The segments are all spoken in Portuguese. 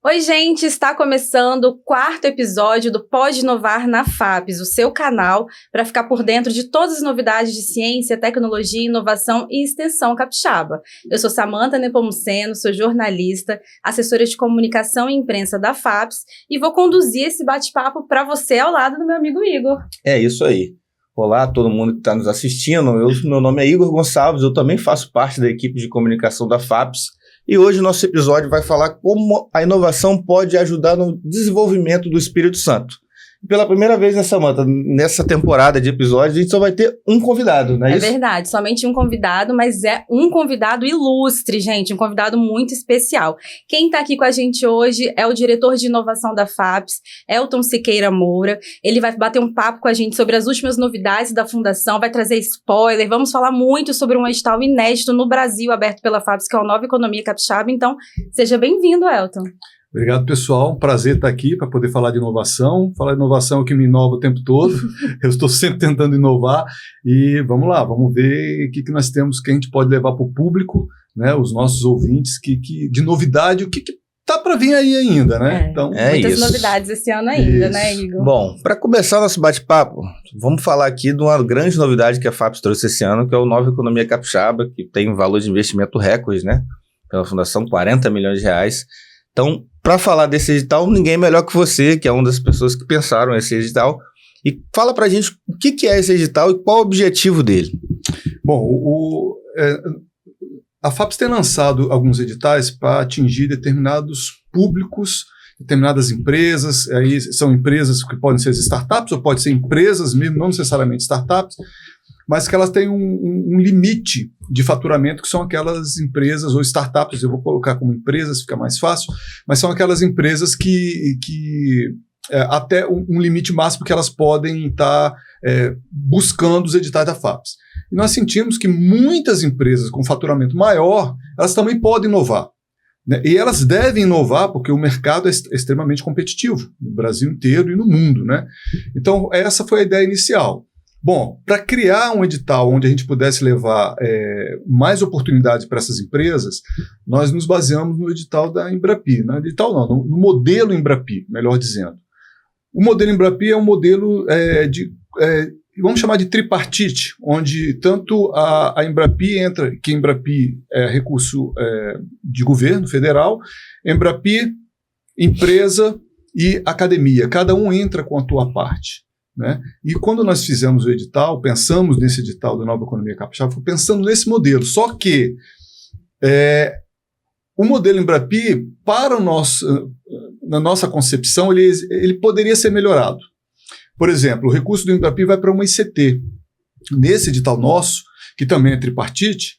Oi, gente! Está começando o 4º episódio do Pode Inovar na FAPES, o seu canal para ficar por dentro de todas as novidades de ciência, tecnologia, inovação e extensão capixaba. Eu sou Samantha Nepomuceno, sou jornalista, assessora de comunicação e imprensa da FAPES e vou conduzir esse bate-papo para você ao lado do meu amigo Igor. É isso aí. Olá a todo mundo que está nos assistindo. Meu nome é Igor Gonçalves, eu também faço parte da equipe de comunicação da FAPES. E hoje o nosso episódio vai falar como a inovação pode ajudar no desenvolvimento do Espírito Santo. Pela primeira vez nessa temporada de episódios, a gente só vai ter um convidado, não é isso? É verdade, somente um convidado, mas é um convidado ilustre, gente, um convidado muito especial. Quem está aqui com a gente hoje é o diretor de inovação da FAPES, Elton Siqueira Moura. Ele vai bater um papo com a gente sobre as últimas novidades da fundação, vai trazer spoiler, vamos falar muito sobre um edital inédito no Brasil, aberto pela FAPES, que é o Nova Economia Capixaba. Então, seja bem-vindo, Elton. Obrigado, pessoal. Prazer estar aqui para poder falar de inovação. Falar de inovação é o que me inova o tempo todo. Eu estou sempre tentando inovar. E vamos lá, vamos ver o que nós temos que a gente pode levar para o público, né, os nossos ouvintes, de novidade, o que tá para vir aí ainda, né? Então, muitas novidades esse ano ainda, né, Igor? Bom, para começar nosso bate-papo, vamos falar aqui de uma grande novidade que a FAPES trouxe esse ano, que é o Nova Economia Capixaba, que tem um valor de investimento recorde, né? Pela fundação, 40 milhões de reais. Então, para falar desse edital, ninguém melhor que você, que é uma das pessoas que pensaram esse edital. E fala para a gente o que é esse edital e qual o objetivo dele. Bom, a FAPES tem lançado alguns editais para atingir determinados públicos, determinadas empresas. Aí são empresas que podem ser startups ou podem ser empresas mesmo, não necessariamente startups, mas que elas têm um limite de faturamento, que são aquelas empresas ou startups, eu vou colocar como empresas, fica mais fácil, mas são aquelas empresas que até um limite máximo que elas podem estar buscando os editais da FAPES. E nós sentimos que muitas empresas com faturamento maior, elas também podem inovar, né? E elas devem inovar porque o mercado é extremamente competitivo, no Brasil inteiro e no mundo, né? Então, essa foi a ideia inicial. Bom, para criar um edital onde a gente pudesse levar mais oportunidades para essas empresas, nós nos baseamos no edital da Embrapi. No edital não, no modelo Embrapi, melhor dizendo. O modelo Embrapi é um modelo vamos chamar de tripartite, onde tanto a Embrapi entra, que Embrapi é recurso de governo federal, Embrapi, empresa e academia. Cada um entra com a sua parte, né? E quando nós fizemos o edital, pensamos nesse edital da Nova Economia Capixaba, foi pensando nesse modelo. Só que o modelo Embrapi, na nossa concepção, ele poderia ser melhorado. Por exemplo, o recurso do Embrapi vai para uma ICT. Nesse edital nosso, que também é tripartite,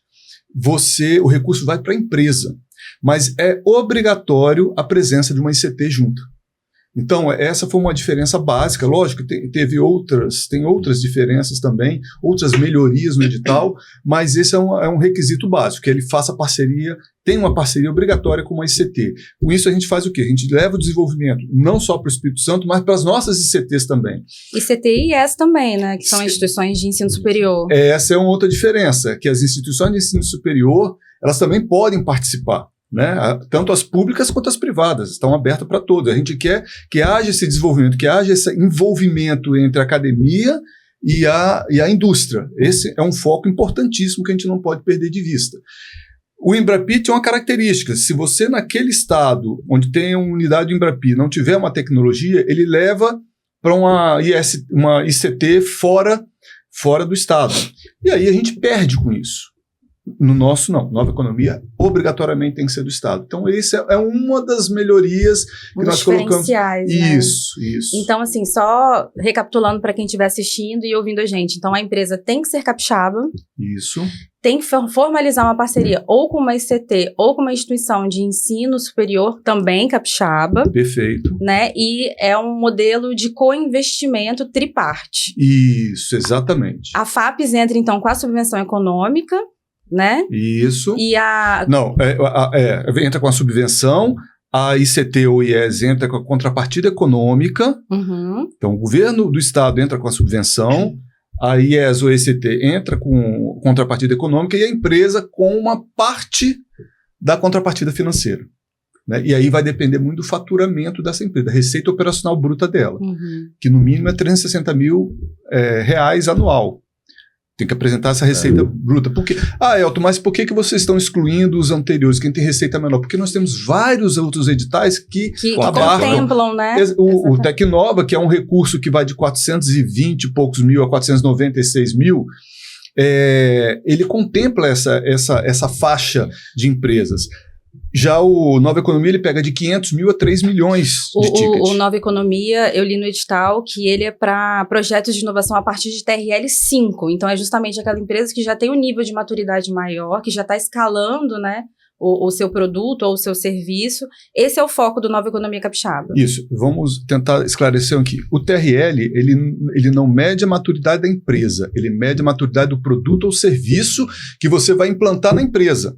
o recurso vai para a empresa, mas é obrigatório a presença de uma ICT junto. Então, essa foi uma diferença básica. Lógico que tem outras diferenças também, outras melhorias no edital, mas esse é um requisito básico, que ele faça parceria, tem uma parceria obrigatória com uma ICT. Com isso, a gente faz o quê? A gente leva o desenvolvimento não só para o Espírito Santo, mas para as nossas ICTs também. ICT e IES também, né? Que são instituições de ensino superior. Essa é uma outra diferença, que as instituições de ensino superior, elas também podem participar, né? Tanto as públicas quanto as privadas estão abertas para todos. A gente quer que haja esse desenvolvimento, que haja esse envolvimento entre a academia e a indústria. Esse é um foco importantíssimo que a gente não pode perder de vista. O Embrapi tem uma característica: se você naquele estado onde tem uma unidade do Embrapi não tiver uma tecnologia, ele leva para uma ICT fora do estado. E aí a gente perde com isso. No nosso, não. Nova Economia, obrigatoriamente tem que ser do Estado. Então, esse é uma das melhorias que nós colocamos. Né? Isso. Então, assim, só recapitulando para quem estiver assistindo e ouvindo a gente. Então, a empresa tem que ser capixaba. Isso. Tem que formalizar uma parceria ou com uma ICT ou com uma instituição de ensino superior também capixaba. Perfeito. Né? E é um modelo de co-investimento triparte. Isso, exatamente. A FAPES entra, então, com a subvenção econômica, né? Isso. E Não, entra com a subvenção, a ICT ou IES entra com a contrapartida econômica. Uhum. Então, o governo do estado entra com a subvenção, a IES ou a ICT entra com contrapartida econômica e a empresa com uma parte da contrapartida financeira. né? E aí vai depender muito do faturamento dessa empresa, da receita operacional bruta dela, que no mínimo é 360 mil reais anual. Tem que apresentar essa receita bruta. Por quê? Elton, mas por que vocês estão excluindo os anteriores, quem tem receita menor? Porque nós temos vários outros editais que contemplam, né? O Tecnova, que é um recurso que vai de 420 e poucos mil a 496 mil, ele contempla essa faixa de empresas. Já o Nova Economia, ele pega de 500 mil a 3 milhões de tickets. O Nova Economia, eu li no edital que ele é para projetos de inovação a partir de TRL 5. Então, é justamente aquela empresa que já tem um nível de maturidade maior, que já está escalando, né, o seu produto ou o seu serviço. Esse é o foco do Nova Economia Capixaba. Isso. Vamos tentar esclarecer aqui. O TRL, ele não mede a maturidade da empresa, ele mede a maturidade do produto ou serviço que você vai implantar na empresa.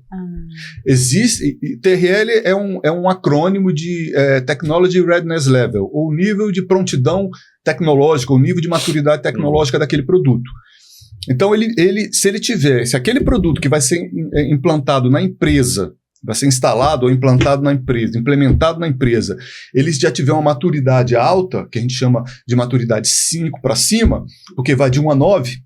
TRL é um acrônimo de Technology Readiness Level, ou nível de prontidão tecnológica, ou nível de maturidade tecnológica daquele produto. Então, se aquele produto que vai ser implantado na empresa, vai ser instalado ou implantado na empresa, implementado na empresa, ele já tiver uma maturidade alta, que a gente chama de maturidade 5 para cima, porque vai de 1 a 9.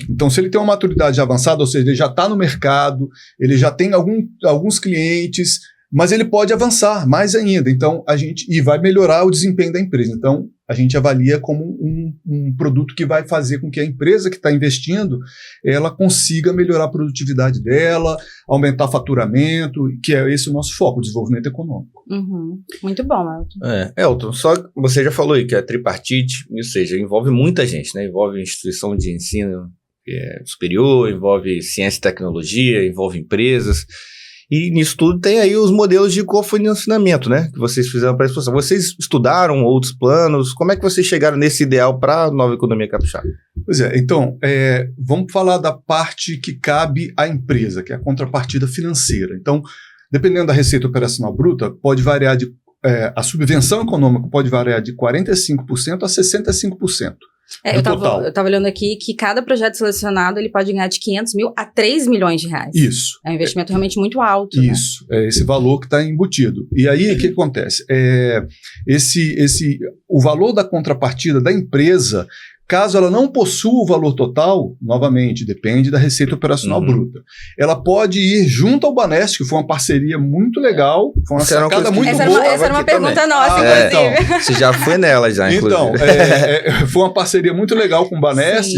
Então, se ele tem uma maturidade avançada, ou seja, ele já está no mercado, ele já tem alguns clientes, mas ele pode avançar mais ainda. Então, e vai melhorar o desempenho da empresa. Então, a gente avalia como um produto que vai fazer com que a empresa que está investindo, ela consiga melhorar a produtividade dela, aumentar o faturamento, que é esse o nosso foco, o desenvolvimento econômico. Muito bom, Elton. Elton, só você já falou aí que é tripartite, ou seja, envolve muita gente, né? Envolve instituição de ensino superior, envolve ciência e tecnologia, envolve empresas. E nisso tudo tem aí os modelos de cofinanciamento, né? Que vocês fizeram para a exposição. Vocês estudaram outros planos? Como é que vocês chegaram nesse ideal para a Nova Economia Capixaba? Pois então, vamos falar da parte que cabe à empresa, que é a contrapartida financeira. Então, dependendo da receita operacional bruta, pode variar a subvenção econômica pode variar de 45% a 65%. Eu estava olhando aqui que cada projeto selecionado ele pode ganhar de 500 mil a 3 milhões de reais. Isso. É um investimento realmente muito alto. Isso, é esse valor que está embutido. E aí, o que acontece? O valor da contrapartida da empresa, caso ela não possua o valor total, novamente, depende da receita operacional bruta. Ela pode ir junto ao Banesp, que foi uma parceria muito legal, foi uma sacada muito boa. Essa era uma pergunta nossa, inclusive. Então, você já foi nela, inclusive. Então, foi uma parceria muito legal com o Banesp,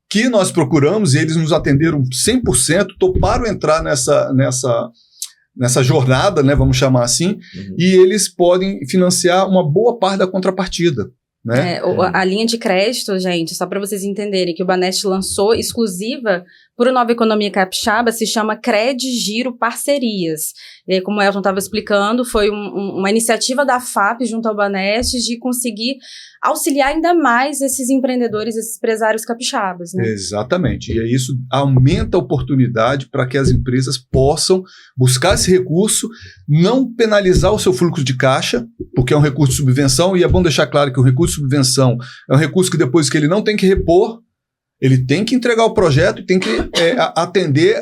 que nós procuramos, e eles nos atenderam 100%, toparam entrar nessa jornada, né, vamos chamar assim, e eles podem financiar uma boa parte da contrapartida. Né? A linha de crédito, gente, só para vocês entenderem, que o Banesp lançou exclusiva para o Nova Economia Capixaba, se chama Credgiro Parcerias. E aí, como o Elton estava explicando, foi uma iniciativa da FAP junto ao Banesp de conseguir auxiliar ainda mais esses empreendedores, esses empresários capixabas, né? Exatamente. E aí isso aumenta a oportunidade para que as empresas possam buscar esse recurso, não penalizar o seu fluxo de caixa, porque é um recurso de subvenção, e é bom deixar claro que o recurso de subvenção é um recurso que depois que ele não tem que repor, ele tem que entregar o projeto e tem que atender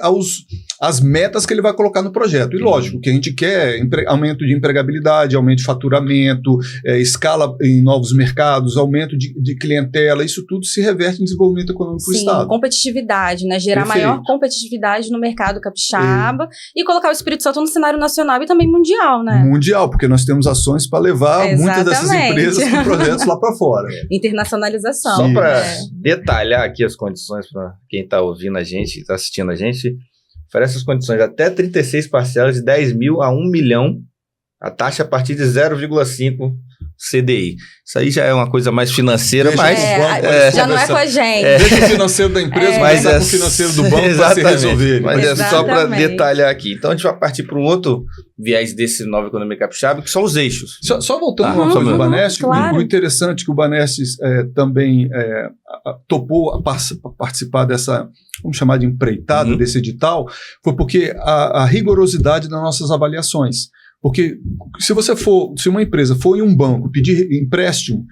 às metas que ele vai colocar no projeto. E lógico, o que a gente quer é aumento de empregabilidade, aumento de faturamento, escala em novos mercados, aumento de clientela, isso tudo se reverte em desenvolvimento econômico do Estado. Competitividade, né? Gerar maior competitividade no mercado capixaba e colocar o Espírito Santo no cenário nacional e também mundial, né? Mundial, porque nós temos ações para levar muitas dessas empresas com projetos lá para fora. Internacionalização. Só para detalhar aqui as condições para quem está ouvindo a gente, está assistindo a gente, oferece as condições até 36 parcelas de 10 mil a 1 milhão, a taxa a partir de 0,5 CDI. Isso aí já é uma coisa mais financeira, mas... já não é com a gente. Deixa o financeiro da empresa, mas com o financeiro do banco para se resolver. Mas é só para detalhar aqui. Então a gente vai partir para um outro viés desse Nova Economia Capixaba, que são os eixos. Só voltando para o Banesp, claro. O interessante é que o Banesp também topou participar dessa, vamos chamar de empreitada, desse edital, foi porque a rigorosidade das nossas avaliações. Porque se uma empresa for em um banco pedir empréstimo,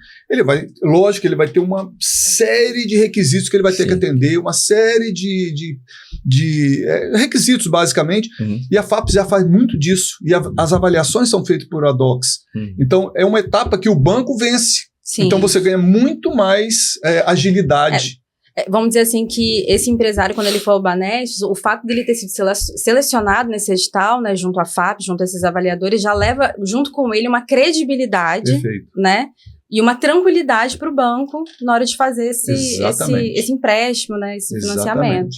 lógico que ele vai ter uma série de requisitos que ele vai ter que atender, uma série de requisitos, basicamente, e a FAPES já faz muito disso, e as avaliações são feitas por ADOCs. Então, é uma etapa que o banco vence. Sim. Então, você ganha muito mais agilidade. Vamos dizer assim que esse empresário, quando ele for ao Banestes, o fato dele ter sido selecionado nesse edital, né, junto à FAPES, junto a esses avaliadores, já leva junto com ele uma credibilidade, né, e uma tranquilidade para o banco na hora de fazer esse empréstimo, né, esse financiamento.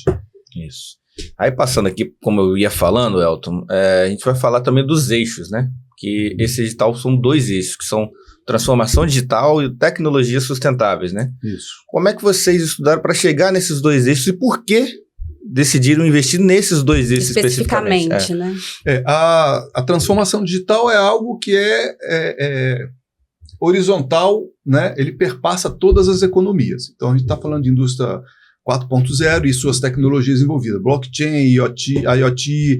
Isso. Aí passando aqui, como eu ia falando, Elton, a gente vai falar também dos eixos, né, que esse edital são 2 eixos, que são transformação digital e tecnologias sustentáveis, né? Isso. Como é que vocês estudaram para chegar nesses 2 eixos e por que decidiram investir nesses 2 eixos especificamente? Né? A transformação digital é algo que é horizontal, né? Ele perpassa todas as economias. Então, a gente está falando de indústria 4.0 e suas tecnologias envolvidas, blockchain, IoT,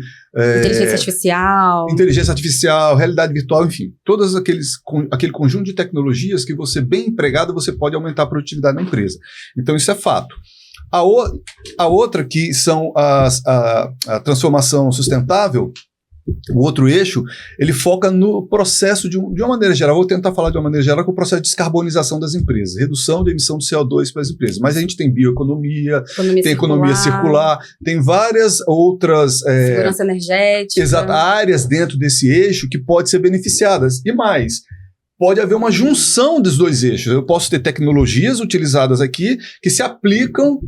inteligência artificial, realidade virtual, enfim, todos aquele conjunto de tecnologias que você, bem empregado, você pode aumentar a produtividade da empresa. Então, isso é fato. A outra, que são a transformação sustentável, o outro eixo, ele foca no processo de uma maneira geral. Vou tentar falar de uma maneira geral, que é o processo de descarbonização das empresas, redução da emissão de CO2 para as empresas. Mas a gente tem bioeconomia, tem economia circular, tem várias outras segurança energética, áreas dentro desse eixo que podem ser beneficiadas. E mais, pode haver uma junção dos 2 eixos. Eu posso ter tecnologias utilizadas aqui que se aplicam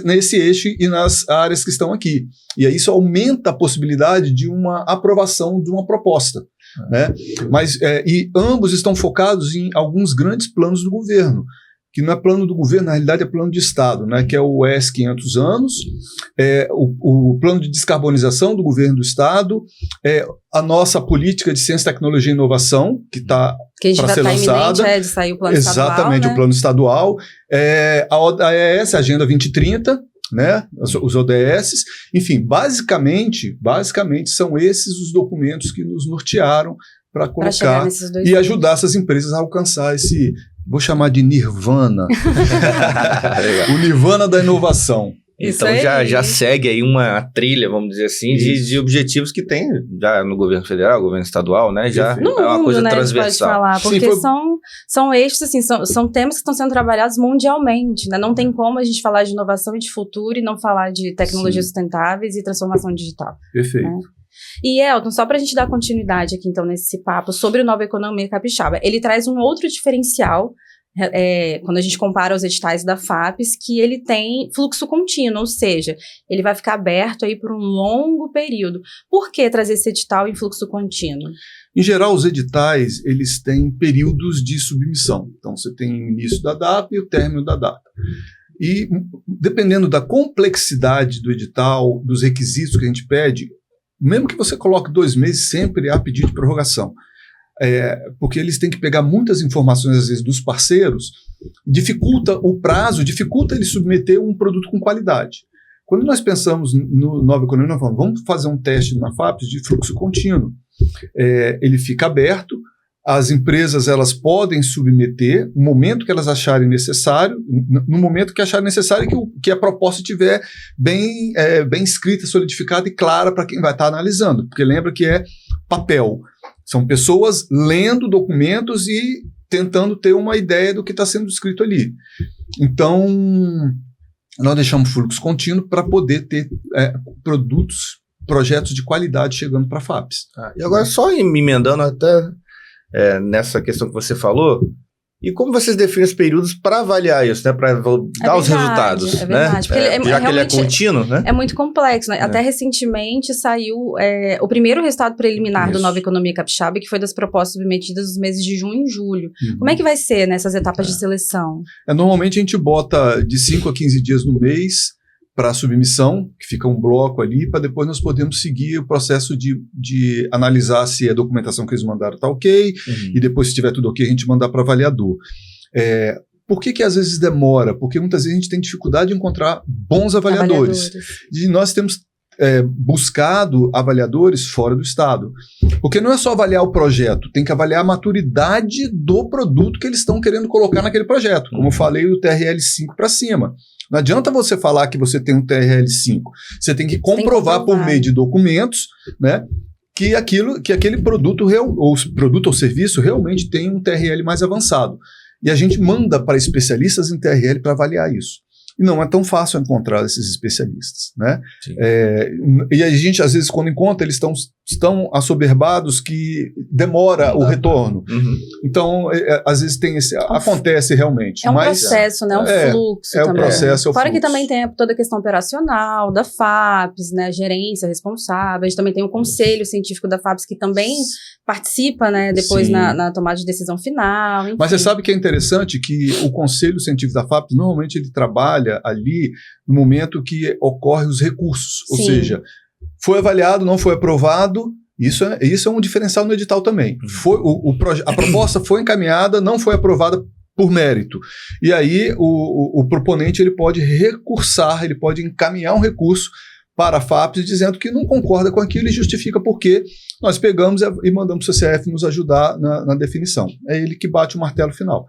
nesse eixo e nas áreas que estão aqui. E aí isso aumenta a possibilidade de uma aprovação de uma proposta. Né? Mas, e ambos estão focados em alguns grandes planos do governo, que não é plano do governo, na realidade é plano de Estado, né? Que é o ES 500 anos, o plano de descarbonização do governo do Estado, a nossa política de ciência, tecnologia e inovação, que está para ser lançada. De sair o plano estadual. Exatamente, né? O plano estadual. A ODS, a Agenda 2030, né? Os ODS. Enfim, basicamente são esses os documentos que nos nortearam para colocar e ajudar essas empresas a alcançar esse... Vou chamar de nirvana. O nirvana da inovação. Então já segue aí uma trilha, vamos dizer assim, de objetivos que tem já no governo federal, governo estadual, né? Já no é uma mundo, coisa né, transversal. Pode falar, porque são eixos, assim, são temas que estão sendo trabalhados mundialmente, né? Não tem como a gente falar de inovação e de futuro e não falar de tecnologias sustentáveis e transformação digital. Perfeito. Né? E, Elton, só para a gente dar continuidade aqui, então, nesse papo sobre o Nova Economia Capixaba, ele traz um outro diferencial, quando a gente compara os editais da FAPES, que ele tem fluxo contínuo, ou seja, ele vai ficar aberto aí por um longo período. Por que trazer esse edital em fluxo contínuo? Em geral, os editais, eles têm períodos de submissão. Então, você tem o início da data e o término da data. E, dependendo da complexidade do edital, dos requisitos que a gente pede, mesmo que você coloque 2 meses, sempre há pedido de prorrogação. Porque eles têm que pegar muitas informações, às vezes, dos parceiros, dificulta o prazo, dificulta ele submeter um produto com qualidade. Quando nós pensamos no Nova Economia, nós falamos, vamos fazer um teste na FAPES de fluxo contínuo. Ele fica aberto, as empresas elas podem submeter no momento que elas acharem necessário, no momento que acharem necessário que a proposta estiver bem escrita, solidificada e clara para quem vai estar analisando, porque lembra que é papel. São pessoas lendo documentos e tentando ter uma ideia do que está sendo escrito ali. Então, nós deixamos fluxo contínuo para poder ter projetos de qualidade chegando para a FAPES. E agora, só me emendando até nessa questão que você falou, e como vocês definem os períodos para avaliar isso, né? Para dar os resultados, é verdade, né? Porque já que ele é contínuo, né? É muito complexo, né? Até recentemente saiu o primeiro resultado preliminar do Nova Economia Capixaba, que foi das propostas submetidas nos meses de junho e julho. Como é que vai ser nessas etapas de seleção? Normalmente a gente bota de 5 a 15 dias no mês para a submissão, que fica um bloco ali, para depois nós podemos seguir o processo de analisar se a documentação que eles mandaram está ok, e depois, se estiver tudo ok, a gente mandar para avaliador. Por que às vezes demora? Porque muitas vezes a gente tem dificuldade de encontrar bons avaliadores. E nós temos buscado avaliadores fora do estado. Porque não é só avaliar o projeto, tem que avaliar a maturidade do produto que eles estão querendo colocar naquele projeto. Como eu falei, o TRL 5 para cima. Não adianta você falar que você tem um TRL 5. Você tem que comprovar por meio de documentos, né, que aquele produto ou serviço realmente tem um TRL mais avançado. E a gente manda para especialistas em TRL para avaliar isso. E não é tão fácil encontrar esses especialistas, né? E a gente, às vezes, quando encontra, eles estão assoberbados que demora o retorno. Então, às vezes acontece realmente. É um processo, né? Um fluxo também. O processo, é o Fora fluxo. que também tem toda a questão operacional da FAPES, né? A gerência responsável. A gente também tem o conselho científico da FAPES que também participa, né? Depois na tomada de decisão final. Enfim. Mas você sabe que é interessante que o conselho científico da FAPES, normalmente ele trabalha ali no momento que ocorrem os recursos. Ou seja, foi avaliado, não foi aprovado, isso é um diferencial no edital também. A proposta foi encaminhada, não foi aprovada por mérito. E aí o proponente ele pode recursar, ele pode encaminhar um recurso para a FAPES dizendo que não concorda com aquilo e justifica porque nós pegamos e mandamos o CCF nos ajudar na definição. É ele que bate o martelo final.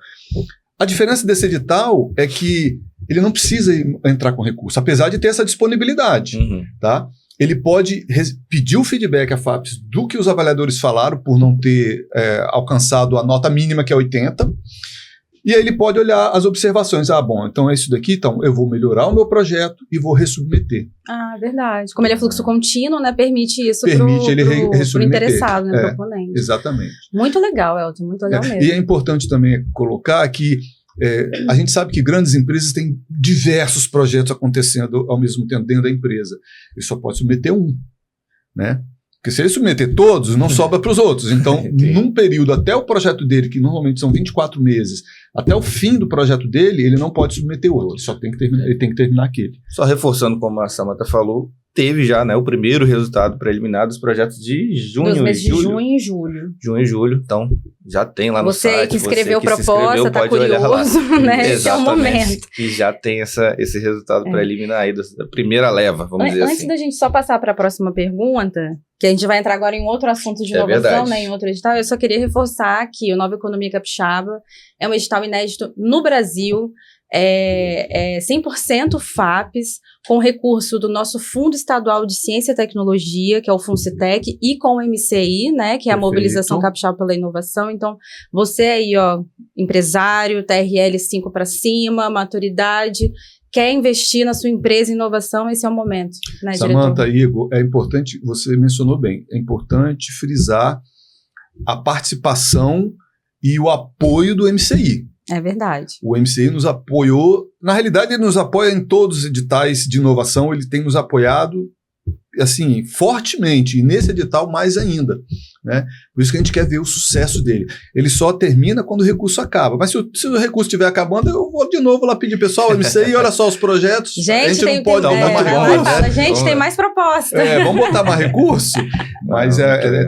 A diferença desse edital é que ele não precisa entrar com recurso, apesar de ter essa disponibilidade. Tá? Ele pode pedir o feedback à FAPES do que os avaliadores falaram por não ter alcançado a nota mínima, que é 80, e aí ele pode olhar as observações. Bom, então é isso daqui, então eu vou melhorar o meu projeto e vou ressubmeter. Verdade. Como ele é fluxo contínuo, né, permite isso pro interessado, né, proponente. Exatamente. Muito legal, Elton, muito legal mesmo. E é importante também colocar que a gente sabe que grandes empresas têm diversos projetos acontecendo ao mesmo tempo dentro da empresa. Ele só pode submeter um, né? Porque se ele submeter todos, não sobra para os outros. Então, num período até o projeto dele, que normalmente são 24 meses, até o fim do projeto dele, ele não pode submeter outro. Ele tem que terminar aquele. Só reforçando como a Samantha falou, teve já, né, o primeiro resultado preliminar dos projetos de junho Dos meses e julho. De junho e julho. Junho e julho, então já tem lá no site. Você que escreveu proposta, tá curioso, né? Esse é o momento. E já tem esse resultado preliminar aí da primeira leva, vamos dizer assim. Antes da gente só passar para a próxima pergunta, que a gente vai entrar agora em outro assunto de inovação, né, em outro edital, eu só queria reforçar que o Nova Economia Capixaba é um edital inédito no Brasil, 100% FAPES, com recurso do nosso Fundo Estadual de Ciência e Tecnologia, que é o FUNCITEC, e com o MCI, né, que é a Mobilização Capixaba pela Inovação. Então, você aí, empresário, TRL 5 para cima, maturidade, quer investir na sua empresa em inovação, esse é o momento, né, Samantha, diretor? Igor, é importante, você mencionou bem, é importante frisar a participação e o apoio do MCI. É verdade. O MCI nos apoiou, na realidade ele nos apoia em todos os editais de inovação, ele tem nos apoiado assim, fortemente, e nesse edital mais ainda, né? Por isso que a gente quer ver o sucesso dele. Ele só termina quando o recurso acaba, mas se o recurso estiver acabando, eu vou de novo lá pedir, pessoal, MCI, olha só os projetos, gente, a gente não pode dar muito bom, né? Gente, tem mais proposta. Vamos botar mais recurso, mas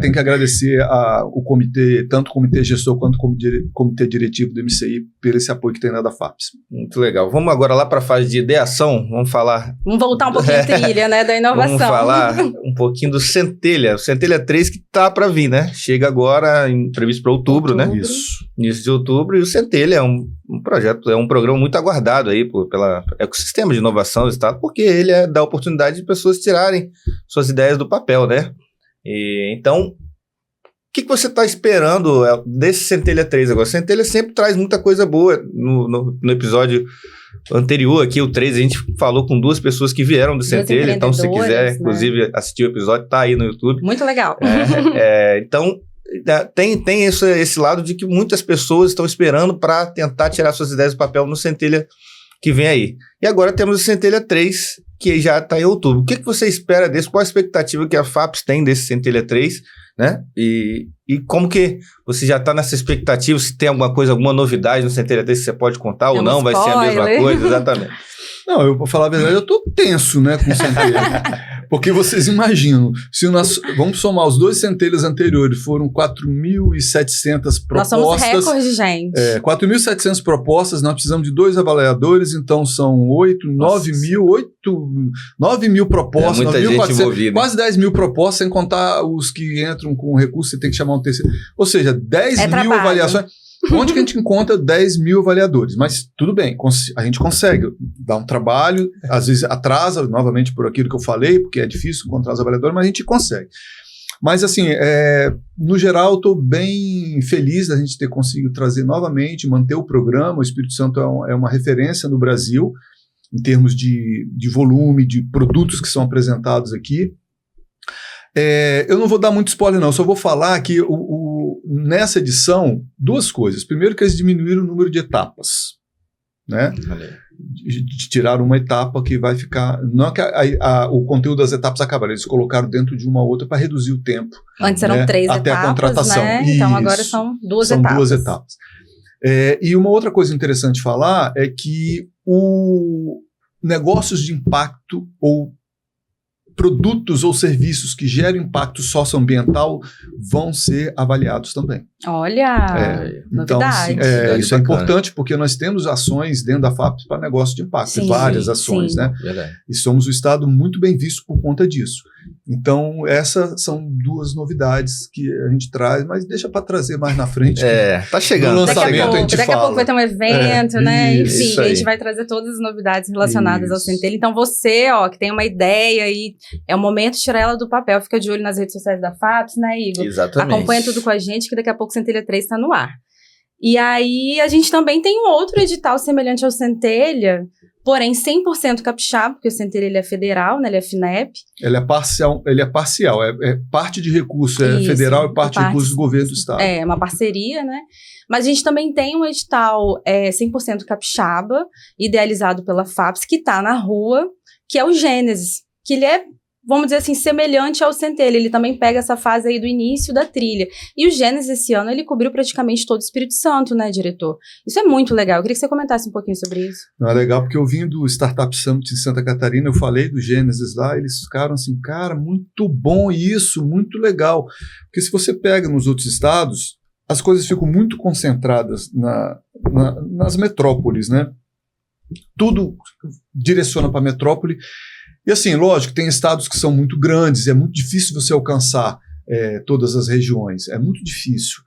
tem que agradecer o comitê, tanto o comitê gestor quanto o comitê diretivo do MCI, por esse apoio que tem dado à FAPES. Muito legal. Vamos agora lá para a fase de ideação, vamos voltar um pouquinho à trilha, né, da inovação. Vamos falar um pouquinho do Centelha, o Centelha 3 que tá para vir, né? Chega agora, previsto para outubro, né? Isso. Início de outubro, e o Centelha é um projeto, é um programa muito aguardado aí pela ecossistema de inovação do Estado, porque ele dá oportunidade de pessoas tirarem suas ideias do papel, né? Então, o que você está esperando desse Centelha 3 agora? O Centelha sempre traz muita coisa boa. No episódio anterior aqui, o 3, a gente falou com 2 pessoas que vieram do Centelha, então se quiser, né, inclusive, assistir o episódio, tá aí no YouTube. Muito legal. Então, tem esse lado de que muitas pessoas estão esperando para tentar tirar suas ideias do papel no Centelha que vem aí. E agora temos o Centelha 3, que já está em outubro. O que você espera desse? Qual a expectativa que a FAPES tem desse Centelha 3? Né? E como que você já está nessa expectativa? Se tem alguma novidade no Centelha 3 que você pode contar ou não? Vai ser a mesma coisa? Exatamente. Não, eu, para falar a verdade, eu tô tenso, né, com o Centelha. Porque vocês imaginam, vamos somar os 2 Centelhas anteriores, foram 4.700 propostas. Nós somos recorde, gente. 4.700 propostas, nós precisamos de 2 avaliadores, então são 9 mil propostas. Muita gente envolvida. Quase 10 mil propostas, sem contar os que entram com recurso, você tem que chamar um terceiro. Ou seja, 10 mil avaliações. Onde que a gente encontra 10 mil avaliadores? Mas tudo bem, a gente consegue dar um trabalho, às vezes atrasa, novamente por aquilo que eu falei, porque é difícil encontrar os avaliadores, mas a gente consegue. Mas assim, no geral, estou bem feliz da gente ter conseguido trazer novamente, manter o programa. O Espírito Santo é uma referência no Brasil, em termos de volume, de produtos que são apresentados aqui. Eu não vou dar muito spoiler não, só vou falar que nessa edição, duas coisas. Primeiro que eles diminuíram o número de etapas, né? Tiraram uma etapa que vai ficar... Não é que o conteúdo das etapas acabaram, eles colocaram dentro de uma outra para reduzir o tempo. Antes eram 3 até etapas, a contratação. Né? Então agora são 2 etapas. São 2 etapas. E uma outra coisa interessante falar é que negócios de impacto ou produtos ou serviços que geram impacto socioambiental vão ser avaliados também. Olha, então, novidade. Isso é importante porque nós temos ações dentro da FAPES para negócio de impacto, Sim, várias ações, sim. né? Verdade. E somos um estado muito bem visto por conta disso. Então, essas são 2 novidades que a gente traz, mas deixa para trazer mais na frente. Tá chegando. No lançamento a gente daqui a pouco vai ter um evento, né? isso, Enfim, isso a gente aí. vai trazer todas as novidades relacionadas ao Isso. Centelha. Então você, que tem uma ideia e é o momento de tirar ela do papel. Fica de olho nas redes sociais da FAPES, né, Igor? Exatamente. Acompanha tudo com a gente, que daqui a pouco o Centelha 3 está no ar. E aí, a gente também tem um outro edital semelhante ao Centelha, porém 100% capixaba, porque o Centelha ele é federal, né, ele é FINEP. Ele é parcial, é parte de recurso Isso, federal e parte de recurso do governo do estado. É uma parceria, né? Mas a gente também tem um edital 100% capixaba, idealizado pela FAPES, que está na rua, que é o Gênesis, que ele é, vamos dizer assim, semelhante ao Centelha. Ele também pega essa fase aí do início da trilha. E o Gênesis, esse ano, ele cobriu praticamente todo o Espírito Santo, né, diretor? Isso é muito legal. Eu queria que você comentasse um pouquinho sobre isso. Não, é legal, porque eu vim do Startup Summit em Santa Catarina, eu falei do Gênesis lá, eles ficaram assim, cara, muito bom isso, muito legal. Porque se você pega nos outros estados, as coisas ficam muito concentradas nas metrópoles, né? Tudo direciona para a metrópole. E assim, lógico, tem estados que são muito grandes, é muito difícil você alcançar todas as regiões, é muito difícil,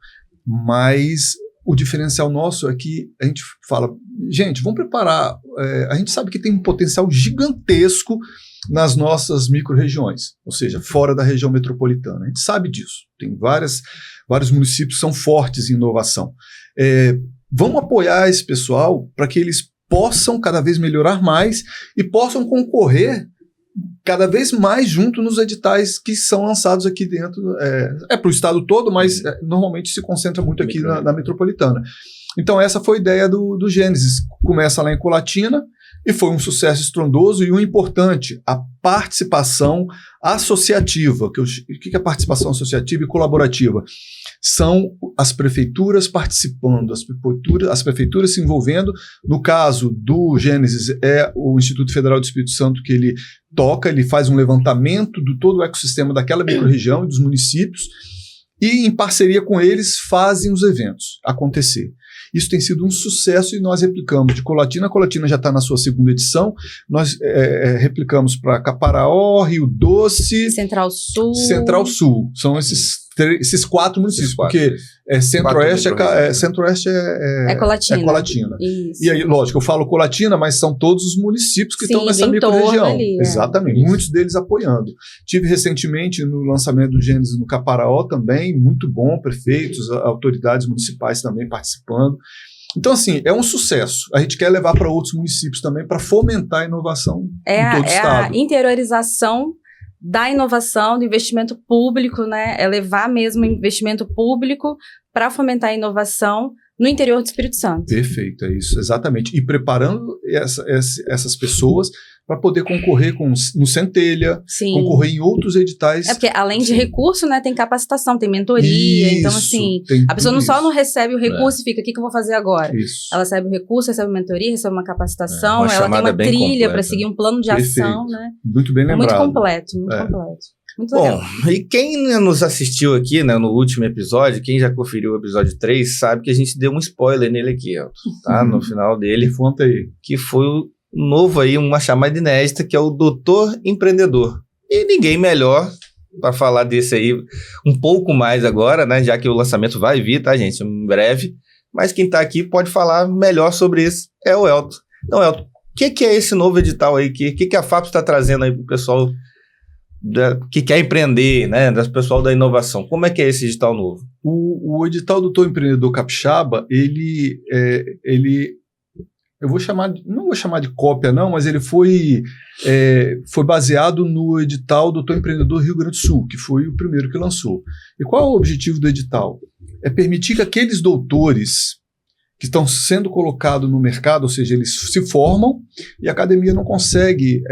mas o diferencial nosso é que a gente fala, gente, vamos preparar, a gente sabe que tem um potencial gigantesco nas nossas micro-regiões, ou seja, fora da região metropolitana, a gente sabe disso, tem vários municípios que são fortes em inovação. Vamos apoiar esse pessoal para que eles possam cada vez melhorar mais e possam concorrer cada vez mais junto nos editais que são lançados aqui dentro, para o estado todo, mas normalmente se concentra muito aqui na metropolitana. Então essa foi a ideia do Gênesis, começa lá em Colatina e foi um sucesso estrondoso e o importante, a participação associativa. O que é participação associativa e colaborativa? São as prefeituras participando, as prefeituras se envolvendo. No caso do Gênesis, é o Instituto Federal do Espírito Santo que ele toca, ele faz um levantamento de todo o ecossistema daquela microrregião e dos municípios e, em parceria com eles, fazem os eventos acontecer. Isso tem sido um sucesso e nós replicamos de Colatina. A Colatina já está na sua 2ª edição. Nós replicamos para Caparaó, Rio Doce... Central Sul. São esses 4 municípios, porque Centro-Oeste é Colatina. Isso. E aí, lógico, eu falo Colatina, mas são todos os municípios que estão nessa micro-região. Exatamente, muitos deles apoiando. Tive recentemente no lançamento do Gênesis no Caparaó também, muito bom, prefeitos, autoridades municipais também participando. Então, assim, é um sucesso. A gente quer levar para outros municípios também para fomentar a inovação em todo o estado. A interiorização da inovação, do investimento público, né? É levar mesmo investimento público para fomentar a inovação no interior do Espírito Santo. Perfeito, é isso, exatamente. E preparando essas pessoas para poder concorrer no Centelha, Sim. concorrer em outros editais. Porque além de recurso, né, tem capacitação, tem mentoria. Isso, então, assim, a pessoa não recebe o recurso e fica, o que eu vou fazer agora? Isso. Ela recebe o recurso, recebe mentoria, recebe uma capacitação, uma ela tem uma bem trilha para seguir um plano de ação, né? Muito bem lembrado. Muito completo, muito completo. Muito legal. Bom, e quem nos assistiu aqui, né, no último episódio, quem já conferiu o episódio 3, sabe que a gente deu um spoiler nele aqui, ó, tá? No final dele. Conta aí. Que foi o novo aí, uma chamada inédita, que é o Doutor Empreendedor. E ninguém melhor para falar desse aí um pouco mais agora, né? Já que o lançamento vai vir, tá, gente? Em breve. mas quem está aqui pode falar melhor sobre isso é o Elton. Então, Elton, o que é esse novo edital aí? O que a FAPES está trazendo aí para o pessoal que quer empreender, né? Do pessoal da inovação? Como é que é esse edital novo? O edital do Tô Empreendedor Capixaba, eu não vou chamar de cópia não, mas ele foi baseado no edital do Tô Empreendedor Rio Grande do Sul, que foi o primeiro que lançou. E qual é o objetivo do edital? É permitir que aqueles doutores que estão sendo colocados no mercado, ou seja, eles se formam e a academia não consegue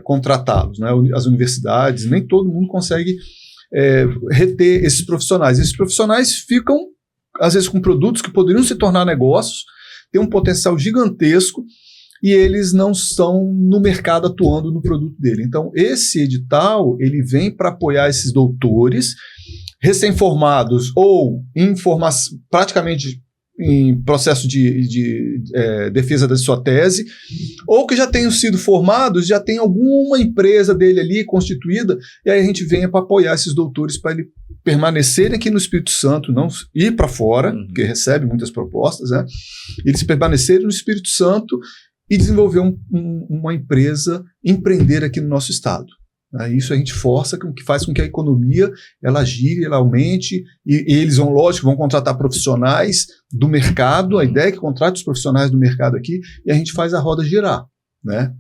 contratá-los, né? As universidades, nem todo mundo consegue reter esses profissionais. Esses profissionais ficam, às vezes, com produtos que poderiam se tornar negócios, têm um potencial gigantesco e eles não estão no mercado atuando no produto dele. Então, esse edital, ele vem para apoiar esses doutores recém-formados ou praticamente em processo de defesa da sua tese, ou que já tenham sido formados, já tem alguma empresa dele ali constituída, e aí a gente vem para apoiar esses doutores para ele permanecerem aqui no Espírito Santo, não ir para fora, porque recebe muitas propostas, né? Eles permanecerem no Espírito Santo e desenvolver uma empresa, empreender aqui no nosso estado. Isso a gente força, que faz com que a economia ela gire, ela aumente, e eles vão contratar profissionais do mercado, a ideia é que contrate os profissionais do mercado aqui, e a gente faz a roda girar, né?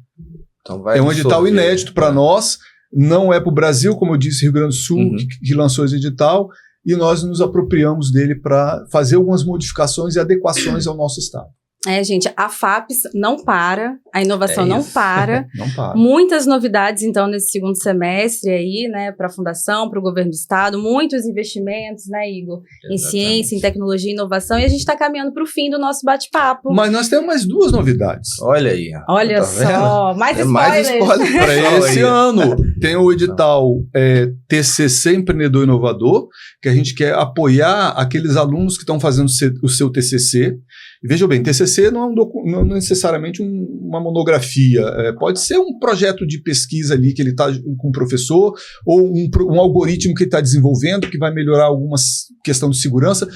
Então é um edital inédito para nós, não é para o Brasil, como eu disse, Rio Grande do Sul, que lançou esse edital, e nós nos apropriamos dele para fazer algumas modificações e adequações ao nosso estado. Gente, a FAPES não para, a inovação não para. Não para. Muitas novidades, então, nesse segundo semestre aí, né, para a Fundação, para o Governo do Estado, muitos investimentos, né, Igor, em ciência, em tecnologia e inovação, e a gente está caminhando para o fim do nosso bate-papo. Mas nós temos mais 2 novidades. Olha aí. Olha tá só, mais spoilers. Mais spoilers para esse ano. Tem o edital TCC Empreendedor Inovador, que a gente quer apoiar aqueles alunos que estão fazendo o seu TCC. E veja bem, TCC não é necessariamente uma monografia, pode ser um projeto de pesquisa ali que ele está com um professor, ou um algoritmo que ele está desenvolvendo, que vai melhorar alguma questão de segurança,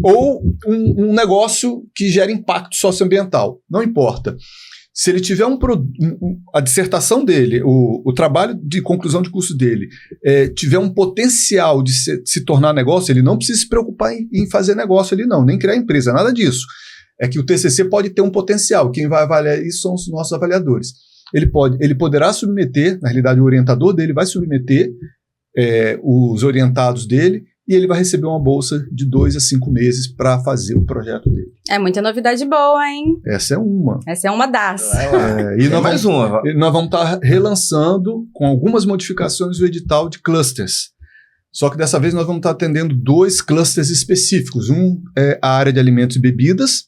ou um negócio que gera impacto socioambiental, não importa. Se ele tiver a dissertação dele, o trabalho de conclusão de curso dele, tiver um potencial de se tornar negócio, ele não precisa se preocupar em fazer negócio ali não, nem criar empresa, nada disso. É que o TCC pode ter um potencial, quem vai avaliar isso são os nossos avaliadores. Ele poderá submeter, na realidade o orientador dele vai submeter os orientados dele, e ele vai receber uma bolsa de 2 a 5 meses para fazer o projeto dele. É muita novidade boa, hein? Essa é uma. Essa é uma das. E nós vamos estar relançando, com algumas modificações, o edital de clusters. Só que dessa vez nós vamos estar atendendo 2 clusters específicos. Um é a área de alimentos e bebidas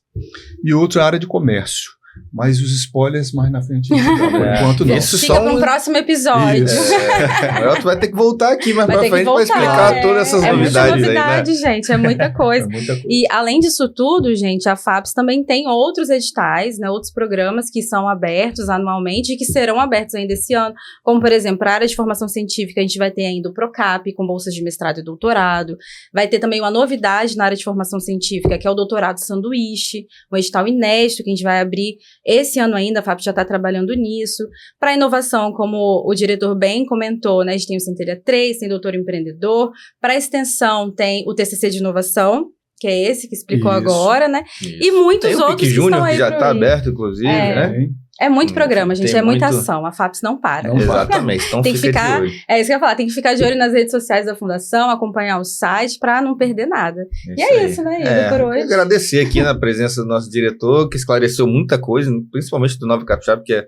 e outro a área de comércio. Mas os spoilers mais na frente por enquanto não. Isso fica para um próximo episódio. O Elton vai ter que voltar aqui mais para frente para explicar todas essas novidades. Muita novidade, aí, né? gente, é muita coisa. E além disso tudo, gente, a FAPES também tem outros editais, né, outros programas que são abertos anualmente e que serão abertos ainda esse ano, como por exemplo, para a área de formação científica, a gente vai ter ainda o PROCAP, com bolsas de mestrado e doutorado. Vai ter também uma novidade na área de formação científica, que é o doutorado sanduíche, um edital inédito que a gente vai abrir esse ano ainda, a FAPES já está trabalhando nisso. Para a inovação, como o diretor bem comentou, né, a gente tem o Centelha 3, tem o Doutor Empreendedor. Para a extensão, tem o TCC de inovação, que é esse que explicou agora, né? Isso. E muitos tem outros que estão aí. Que já está aberto, inclusive, né? É muito programa, gente, muita ação. A FAPES não para. Não, exatamente, então tem que ficar de olho. É isso que eu ia falar, tem que ficar de olho nas redes sociais da Fundação, acompanhar o site para não perder nada. E é isso, né, Igor, por hoje. Agradecer aqui na presença do nosso diretor, que esclareceu muita coisa, principalmente do Nova Capixaba, que é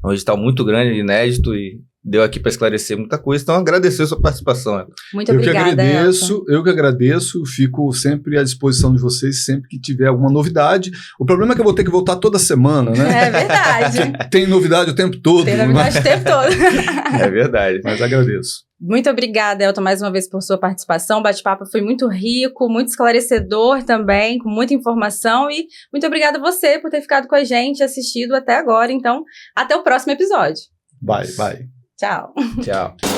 um edital muito grande, inédito, e deu aqui para esclarecer muita coisa. Então, agradecer a sua participação. Muito obrigada, Eu que agradeço, fico sempre à disposição de vocês, sempre que tiver alguma novidade. O problema é que eu vou ter que voltar toda semana, né? É verdade. Tem novidade o tempo todo. Tem novidade o tempo todo. É verdade. Mas agradeço. Muito obrigada, Elton, mais uma vez por sua participação. O bate-papo foi muito rico, muito esclarecedor também, com muita informação. E muito obrigada a você por ter ficado com a gente, assistido até agora. Então, até o próximo episódio. Bye. Tchau. Tchau.